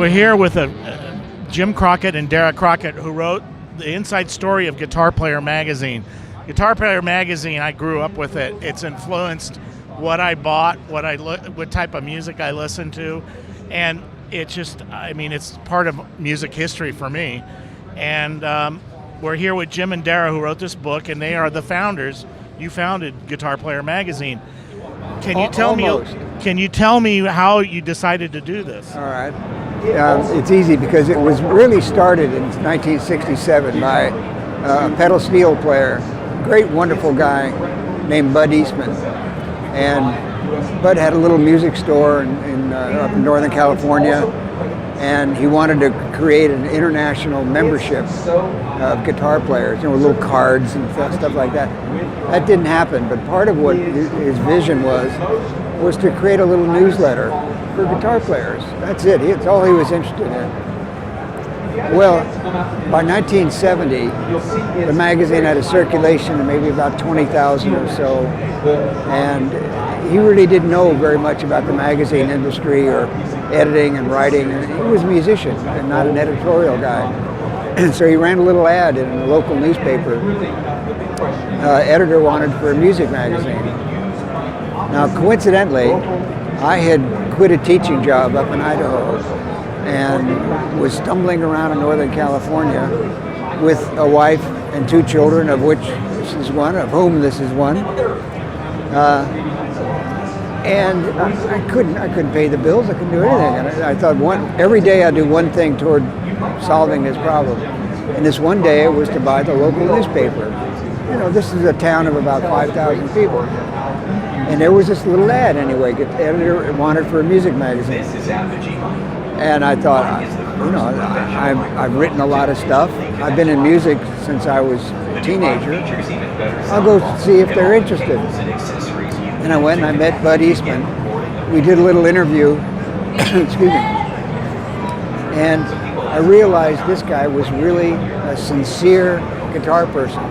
We're here with Jim Crockett and Dara Crockett, who wrote the inside story of Guitar Player magazine. Guitar Player magazine, I grew up with it. It's influenced what I bought, what type of music I listened to, and it just, I mean, it's part of music history for me. And we're here with Jim and Dara, who wrote this book, and they are the founders. You founded Guitar Player magazine. Can you tell me how you decided to do this? All right. It's easy because it was really started in 1967 by a pedal steel player, great, wonderful guy named Bud Eastman. And Bud had a little music store up in Northern California, and he wanted to create an international membership of guitar players, little cards and stuff like that. That didn't happen, but part of what his vision was to create a little newsletter for guitar players. That's it. It's all he was interested in. Well, by 1970, the magazine had a circulation of maybe about 20,000 or so, and he really didn't know very much about the magazine industry or editing and writing. He was a musician and not an editorial guy. And so he ran a little ad in a local newspaper. Editor wanted for a music magazine. Now, coincidentally, I had quit a teaching job up in Idaho and was stumbling around in Northern California with a wife and 2 children, of whom this is one. And I couldn't pay the bills. I couldn't do anything. And I thought every day I'd do one thing toward solving this problem. And this one day it was to buy the local newspaper. This is a town of about 5,000 people. And there was this little ad anyway. The editor wanted for a music magazine. And I thought, I've written a lot of stuff. I've been in music since I was a teenager. I'll go see if they're interested. And I went and I met Bud Eastman. We did a little interview, excuse me. And I realized this guy was really a sincere guitar person.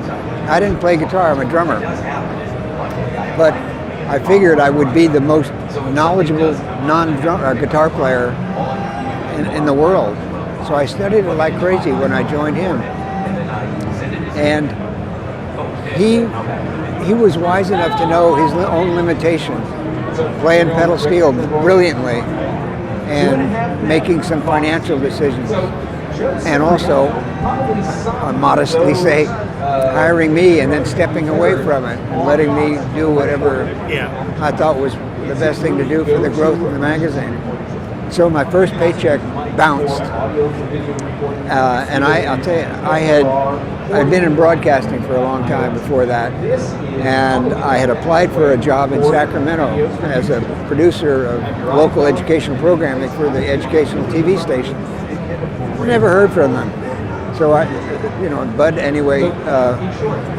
I didn't play guitar, I'm a drummer. But I figured I would be the most knowledgeable guitar player in the world. So I studied it like crazy when I joined him. And he was wise enough to know his own limitations, playing pedal steel brilliantly and making some financial decisions. And also, I modestly say, hiring me and then stepping away from it and letting me do whatever I thought was the best thing to do for the growth of the magazine. So my first paycheck bounced, and I'll tell you, I'd been in broadcasting for a long time before that, and I had applied for a job in Sacramento as a producer of local educational programming for the educational TV station. I never heard from them. So Bud anyway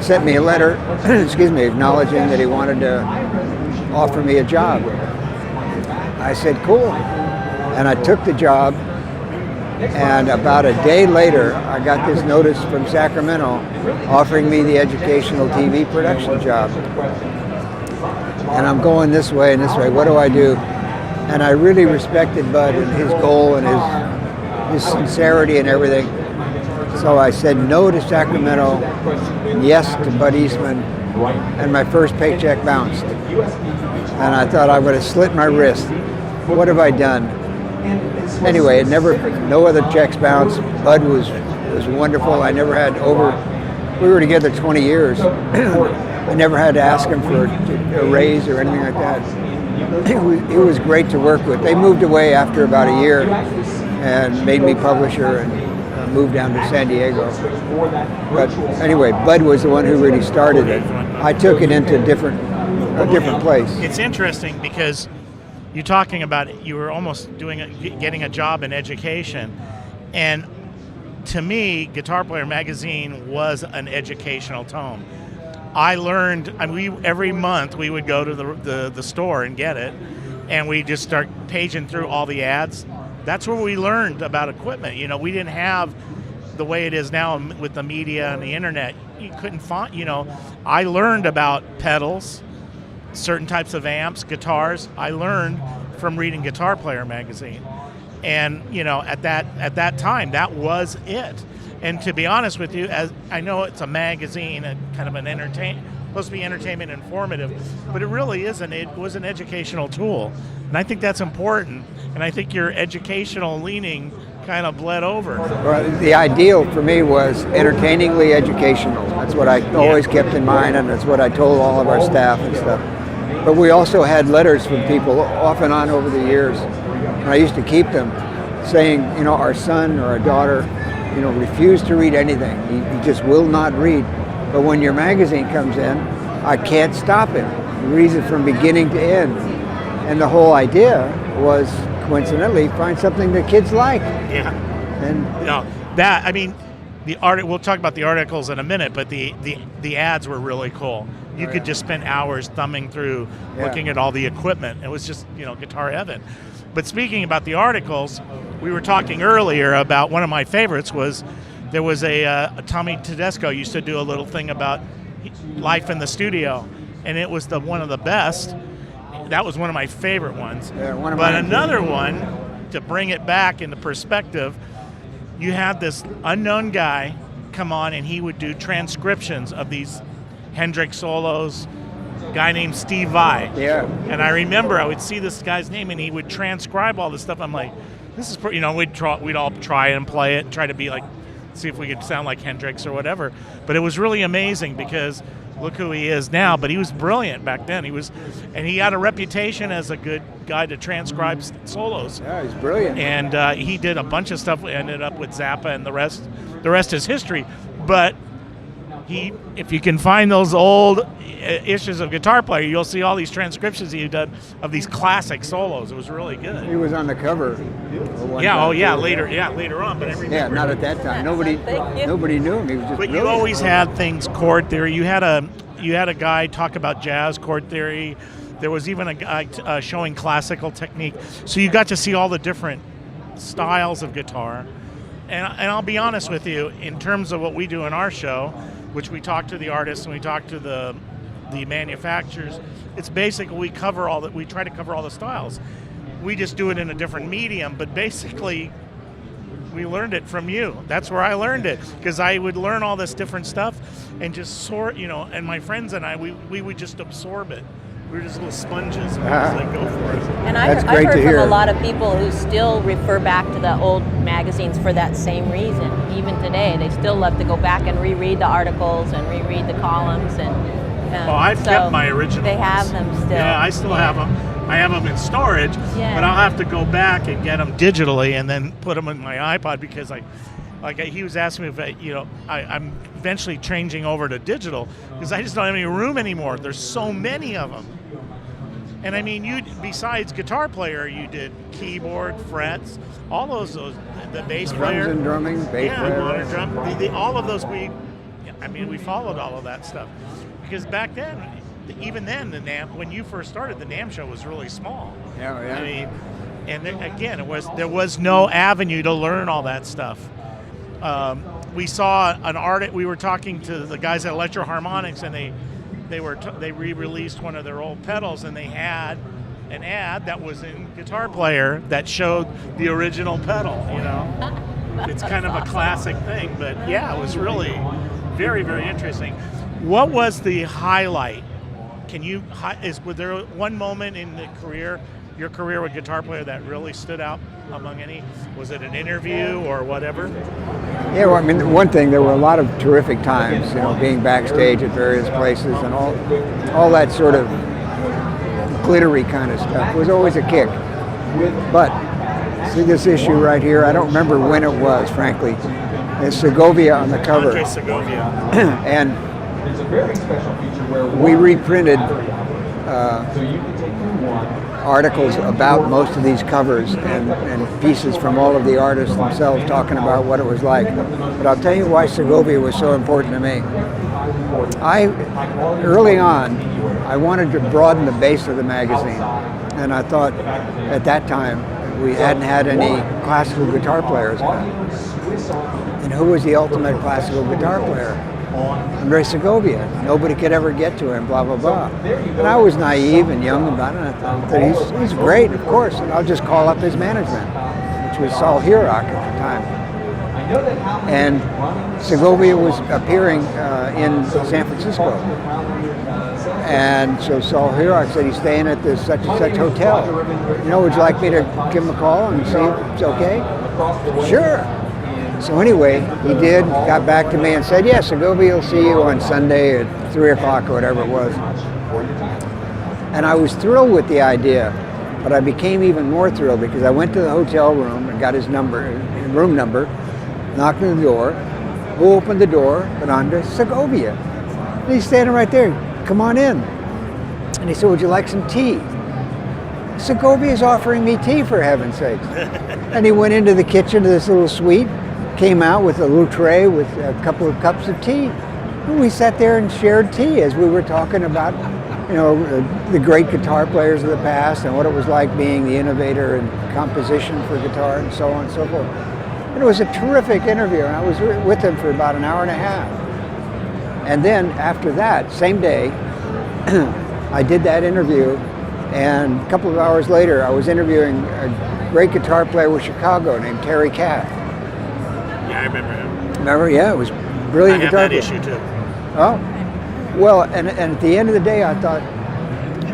sent me a letter, acknowledging that he wanted to offer me a job. I said, cool. And I took the job, and about a day later, I got this notice from Sacramento offering me the educational TV production job. And I'm going this way and this way. What do I do? And I really respected Bud and his goal and his sincerity and everything. So I said no to Sacramento, yes to Bud Eastman, and my first paycheck bounced. And I thought I would have slit my wrist. What have I done? Anyway, no other checks bounced. Bud was wonderful. I never had we were together 20 years. I never had to ask him for a raise or anything like that. It was great to work with. They moved away after about a year and made me publisher and moved down to San Diego. But anyway, Bud was the one who really started it. I took it into a different place. It's interesting because you're talking about you were almost getting a job in education, and to me, Guitar Player magazine was an educational tome. I learned. Every month we would go to the store and get it, and we just start paging through all the ads. That's where we learned about equipment. We didn't have the way it is now with the media and the internet. You couldn't find. I learned about pedals, certain types of amps, guitars. I learned from reading Guitar Player magazine. And at that time, that was it. And to be honest with you, as I know it's a magazine, and kind of supposed to be entertainment informative, but it really isn't. It was an educational tool, and I think that's important. And I think your educational leaning kind of bled over. Well, the ideal for me was entertainingly educational. That's what I always kept in mind, and that's what I told all of our staff and stuff. But we also had letters from people off and on over the years, and I used to keep them, saying, our son or our daughter, refused to read anything. He just will not read. But when your magazine comes in, I can't stop him. He reads it from beginning to end. And the whole idea was, coincidentally, find something that kids like. Yeah. And we'll talk about the articles in a minute, but the ads were really cool. You could just spend hours thumbing through, looking at all the equipment. It was just, guitar heaven. But speaking about the articles, we were talking earlier about one of my favorites there was a Tommy Tedesco used to do a little thing about life in the studio, and it was one of the best. That was one of my favorite ones. Yeah, but another one, to bring it back into perspective, you had this unknown guy come on, and he would do transcriptions of these Hendrix solos, a guy named Steve Vai. Yeah. And I remember I would see this guy's name, and he would transcribe all this stuff. I'm like, this is pretty, we'd all try and play it, try to be like, see if we could sound like Hendrix or whatever. But it was really amazing because look who he is now. But he was brilliant back then. And he had a reputation as a good guy to transcribe solos. Yeah, he's brilliant. And he did a bunch of stuff. Ended up with Zappa, and the rest is history. But if you can find those old issues of Guitar Player, you'll see all these transcriptions he did of these classic solos. It was really good. He was on the cover. Later on, but I remember. Yeah, not at that time. Nobody knew him. He was just. But brilliant. You always had things chord theory. You had a guy talk about jazz chord theory. There was even a guy showing classical technique. So you got to see all the different styles of guitar. And I'll be honest with you, in terms of what we do in our show, which we talk to the artists and we talk to the manufacturers, it's basically we try to cover all the styles. We just do it in a different medium, but basically we learned it from you. That's where I learned it, because I would learn all this different stuff and just sort, and my friends and I, we would just absorb it. We were just little sponges. We just like, go for it. And I've heard from a lot of people who still refer back to the old magazines for that same reason. Even today, they still love to go back and reread the articles and reread the columns. I've kept my originals. They have them still. Yeah, I still have them. I have them in storage, but I'll have to go back and get them digitally and then put them in my iPod, because he was asking me if I'm eventually changing over to digital because I just don't have any room anymore. There's so many of them. And I mean, you besides Guitar Player, you did keyboard, frets, all those the bass player, drums and drumming, bass player, modern drum, all of those. We followed all of that stuff because back then, even then, the NAMM, when you first started, the NAMM show was really small. Yeah. I mean, and again, there was no avenue to learn all that stuff. We saw an artist. We were talking to the guys at Electro Harmonics, and they re-released one of their old pedals, and they had an ad that was in Guitar Player that showed the original pedal. It's kind of a classic thing, but yeah, it was really very, very interesting. What was the highlight? Was there one moment in your career with Guitar Player that really stood out among any? Was it an interview or whatever? Yeah, well, I mean, one thing, there were a lot of terrific times, being backstage at various places and all that sort of glittery kind of stuff. It was always a kick. But see this issue right here, I don't remember when it was, frankly. It's Segovia on the cover. Andre Segovia. And we reprinted articles about most of these covers and pieces from all of the artists themselves talking about what it was like. But I'll tell you why Segovia was so important to me. Early on, I wanted to broaden the base of the magazine, and I thought at that time we hadn't had any classical guitar players. And who was the ultimate classical guitar player? Andre Segovia. Nobody could ever get to him, blah, blah, blah. And I was naive and young about it, and I thought he's great, of course, and I'll just call up his management. which was Saul Hierarch at the time. And Segovia was appearing in San Francisco. And so Saul Hierarch said, he's staying at this such and such hotel. Would you like me to give him a call and see if it's okay? Sure. So anyway, he did, got back to me and said, yeah, Segovia will see you on Sunday at 3 o'clock or whatever it was. And I was thrilled with the idea, but I became even more thrilled because I went to the hotel room and got his room number, knocked on the door. Who opened the door but Andres Segovia? And he's standing right there. Come on in. And he said, would you like some tea? Segovia's offering me tea, for heaven's sakes. And he went into the kitchen to this little suite, came out with a little tray with a couple of cups of tea. And we sat there and shared tea as we were talking about, the great guitar players of the past and what it was like being the innovator in composition for guitar and so on and so forth. And it was a terrific interview, and I was with him for about an hour and a half. And then after that, same day, I did that interview, and a couple of hours later, I was interviewing a great guitar player with Chicago named Terry Kath. Yeah, I remember him. Remember? Yeah, it was brilliant I guitar have that player. issue too. Oh, well, and at the end of the day, I thought,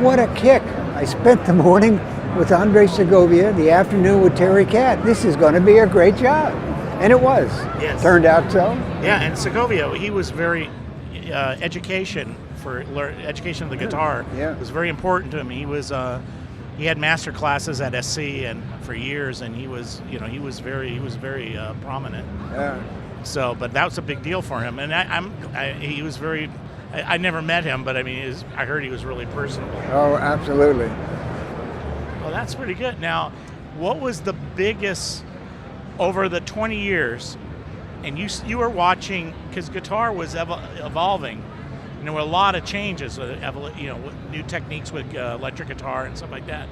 what a kick. I spent the morning with Andres Segovia, the afternoon with Terry Kath. This is going to be a great job. And it was. Yes. Turned out so. Yeah, and Segovia, he was very, education of the guitar was very important to him. He was, he had master classes at SC and for years, and he was very prominent. Yeah. So, but that was a big deal for him, and he was very. I never met him, but I mean, I heard he was really personable. Oh, absolutely. Well, that's pretty good. Now, what was the biggest over the 20 years? And you were watching, because guitar was evolving, and there were a lot of changes, with new techniques with electric guitar and stuff like that.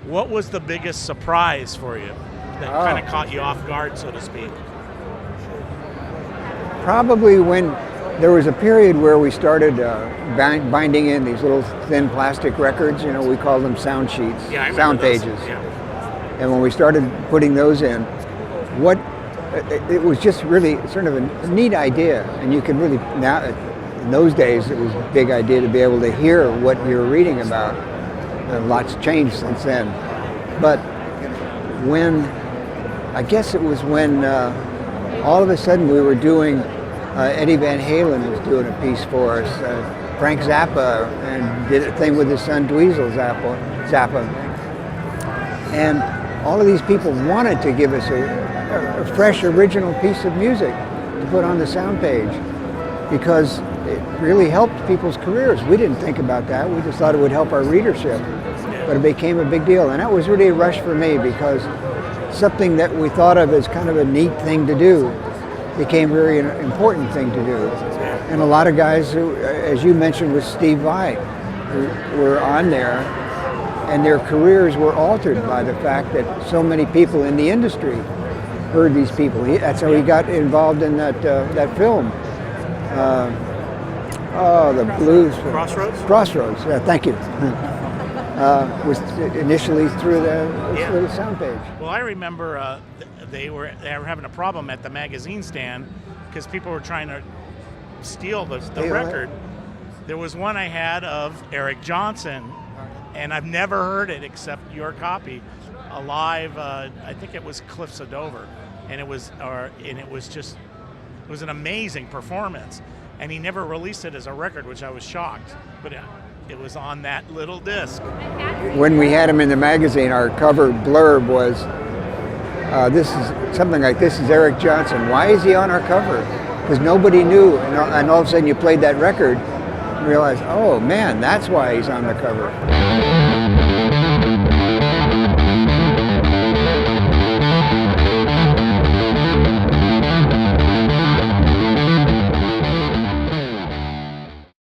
What was the biggest surprise for you that kind of caught you off guard, so to speak? Probably when there was a period where we started binding in these little thin plastic records, we call them sound sheets, sound pages. Yeah. And when we started putting those in, it was just really sort of a neat idea. And you could really, now, in those days, it was a big idea to be able to hear what you're reading about. And lots changed since then. But I guess it was when all of a sudden we were doing, Eddie Van Halen was doing a piece for us. Frank Zappa and did a thing with his son Dweezil Zappa. And all of these people wanted to give us a fresh, original piece of music to put on the sound page because it really helped people's careers. We didn't think about that. We just thought it would help our readership. But it became a big deal. And that was really a rush for me because something that we thought of as kind of a neat thing to do became a very important thing to do. And a lot of guys who, as you mentioned with Steve Vai, who were on there, and their careers were altered by the fact that so many people in the industry heard these people. That's how he got involved in that film. The blues. Crossroads? Crossroads, yeah, thank you. Was initially through the sound page. Well, I remember they were having a problem at the magazine stand because people were trying to steal the record. There was one I had of Eric Johnson, and I've never heard it except your copy, alive. I think it was Cliffs of Dover, and it was an amazing performance. And he never released it as a record, which I was shocked. But it was on that little disc. When we had him in the magazine, our cover blurb was, this is something like, this is Eric Johnson. Why is he on our cover? Because nobody knew, and all of a sudden you played that record and realized, oh man, that's why he's on the cover.